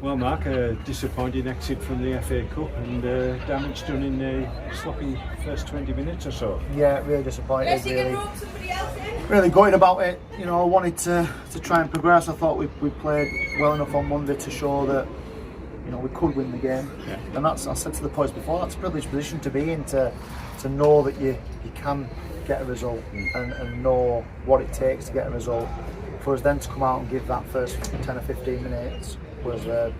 Well, Mark, a disappointing exit from the FA Cup and damage done in the sloppy first 20 minutes or so. Yeah, really disappointed. Really gutted about it. You know, I wanted to try and progress. I thought we played well enough on Monday to show that, you know, we could win the game. Yeah. And that's, I said to the boys before, that's a privileged position to be in, to know that you can get a result and know what it takes to get a result. For us then to come out and give that first 10 or 15 minutes was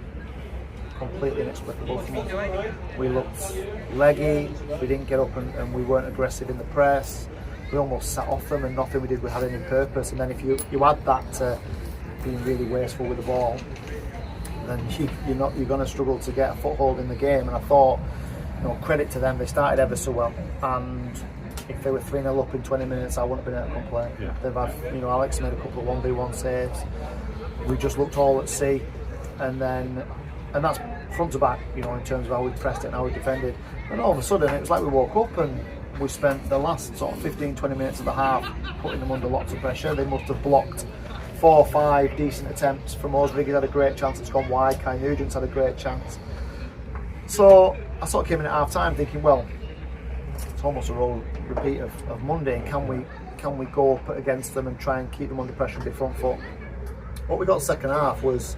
completely inexplicable for me. We looked leggy, we didn't get up and we weren't aggressive in the press. We almost sat off them and nothing we did had any purpose. And then if you add that to being really wasteful with the ball, then you're going to struggle to get a foothold in the game. And I thought, you know, credit to them, they started ever so well. And if they were 3-0 up in 20 minutes, I wouldn't have been able to complain. Yeah. They've had, you know, Alex made a couple of 1v1 saves. We just looked all at sea, and that's front to back, you know, in terms of how we pressed it and how we defended. And all of a sudden, it was like we woke up and we spent the last sort of 15-20 minutes of the half putting them under lots of pressure. They must have blocked 4 or 5 decent attempts from us. Riggy's had a great chance, it's gone wide. Kai Nugent's had a great chance. So I sort of came in at half time thinking, well, it's almost a role repeat of Monday, and can we go up against them and try and keep them under pressure and be front foot? What we got second half was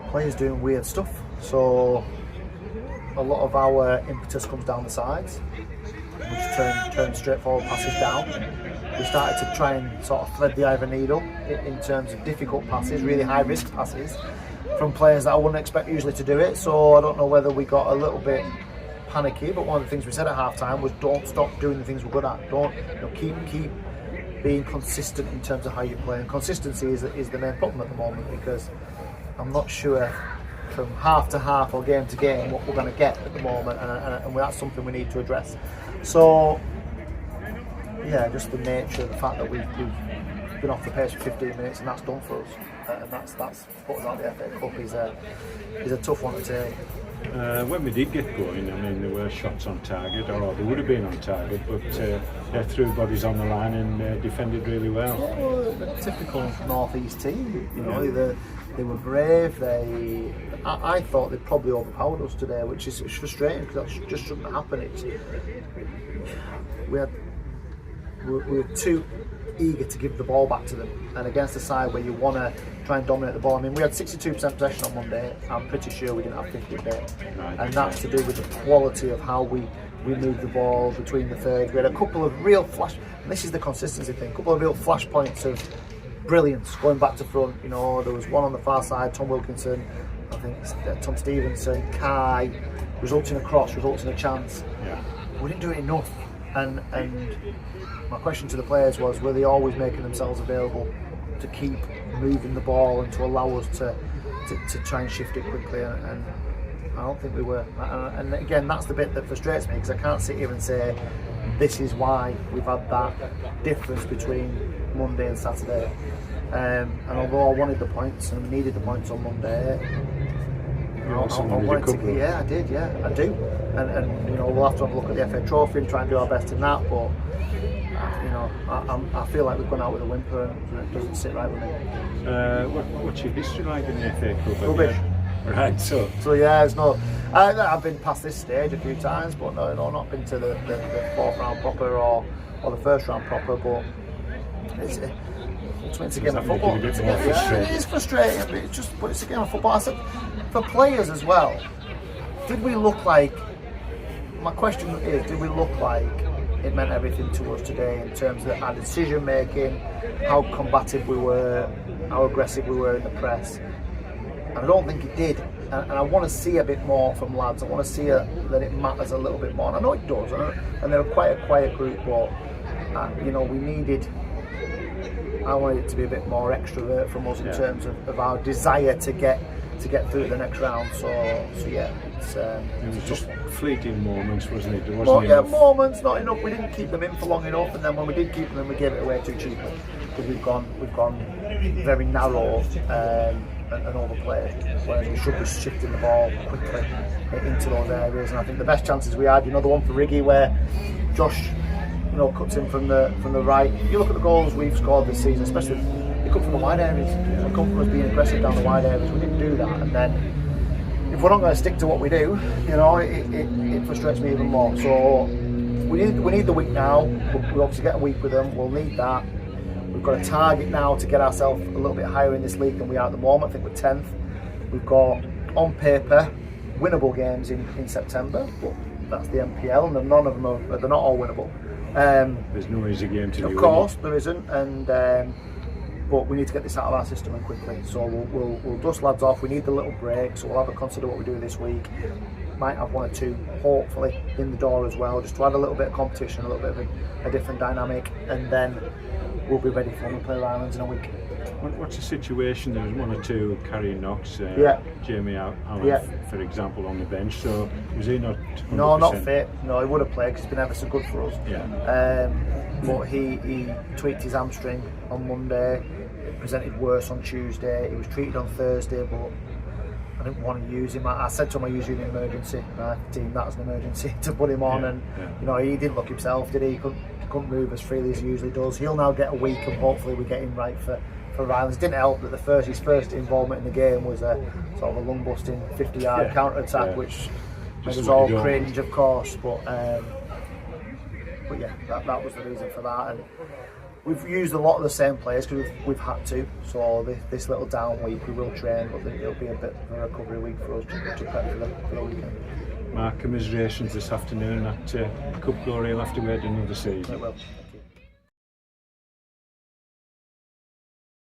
players doing weird stuff. So a lot of our impetus comes down the sides. We just turn straightforward passes down. We started to try and sort of thread the eye of a needle in terms of difficult passes, really high risk passes from players that I wouldn't expect usually to do it. So I don't know whether we got a little bit panicky, but one of the things we said at half time was don't stop doing the things we're good at. Don't, you know, keep being consistent in terms of how you play. And consistency is the main problem at the moment, because I'm not sure from half to half or game to game what we're going to get at the moment, and that's something we need to address. So yeah, just the nature of the fact that we've been off the pace for 15 minutes and that's done for us, and that's put us out the FA Cup is a tough one to take. When we did get going, I mean, there were shots on target, or they would have been on target, but they threw bodies on the line and defended really well. Yeah, well, the typical North East team, you know, they were brave. I thought they probably overpowered us today, which is frustrating because that just shouldn't happen. We were too eager to give the ball back to them, and against a side where you want to try and dominate the ball. I mean, we had 62% possession on Monday. I'm pretty sure we didn't have 50 today, and that's to do with the quality of how we moved the ball between the third. We had a couple of real flash, and this is the consistency thing, a couple of real flash points of brilliance going back to front. You know, there was one on the far side, Tom Wilkinson, I think Tom Stevenson, Kai, results in a cross, results in a chance. Yeah. We didn't do it enough, and my question to the players was, were they always making themselves available to keep moving the ball and to allow us to try and shift it quickly? And I don't think we were. And again, that's the bit that frustrates me, because I can't sit here and say this is why we've had that difference between Monday and Saturday. And although I wanted the points and needed the points on Monday, I wanted to, yeah, I did, yeah, I do. And you know, we'll have to have a look at the FA Trophy and try and do our best in that, but you know, I feel like we've gone out with a whimper and it doesn't sit right with me. What's your history like in the FA Cup? Rubbish. Right, so yeah, it's not. I've been past this stage a few times, but no, not been to the fourth round proper or the first round proper. But it's a game of football. It is frustrating, but it's a game of football. I said, for players as well, did we look like? My question is, did we look like it meant everything to us today in terms of our decision making, how combative we were, how aggressive we were in the press? And I don't think it did, and I want to see a bit more from lads. I want to see that it matters a little bit more, and I know it does, and they're quite a quiet group, but you know, I wanted it to be a bit more extrovert from us in terms of our desire to get through to the next round. So yeah, it was just fleeting moments, wasn't it? There wasn't enough. Moments, not enough. We didn't keep them in for long enough, and then when we did keep them, we gave it away too cheaply, because we've gone very narrow and overplayed, whereas we should be shifting the ball quickly into those areas. And I think the best chances we had, you know, the one for Riggy where Josh, you know, cuts in from the right. You look at the goals we've scored this season, especially They come from the wide areas. They come from us being aggressive down the wide areas. We didn't do that, and then if we're not going to stick to what we do, you know, it frustrates me even more. So we need the week now. We'll obviously get a week with them. We'll need that. We've got a target now to get ourselves a little bit higher in this league than we are at the moment. I think we're 10th. We've got, on paper, winnable games in September, but that's the MPL, and none of them are, they're not all winnable. There's no easy game to do. Of course, there isn't, and but we need to get this out of our system and quickly. So we'll dust lads off. We need the little break, so we'll have a consider what we do this week. Might have one or two, hopefully, in the door as well, just to add a little bit of competition, a little bit of a different dynamic, and then we'll be ready for when we play Rylands in a week. What's the situation? There was one or two carrying knocks. Jamie Allen, for example, on the bench. So was he not 100%? No, not fit. No, he would have played because he's been ever so good for us. Yeah. But he tweaked his hamstring on Monday. It presented worse on Tuesday. He was treated on Thursday, but I didn't want to use him. I said to him I use you in an emergency. I deemed that as an emergency to put him on, and you know, he didn't look himself, did he? He couldn't move as freely as he usually does. He'll now get a week, and hopefully we get him right for Rylands. It didn't help that his first involvement in the game was a sort of a lung busting 50-yard counter attack, which made us all cringe, of course. But yeah, that was the reason for that. And we've used a lot of the same players because we've had to. So this little down week we will train, but it'll be a bit of a recovery week for us to prep for the weekend. Mark, commiserations this afternoon at Cup Glory. You'll have to wait another season. It will.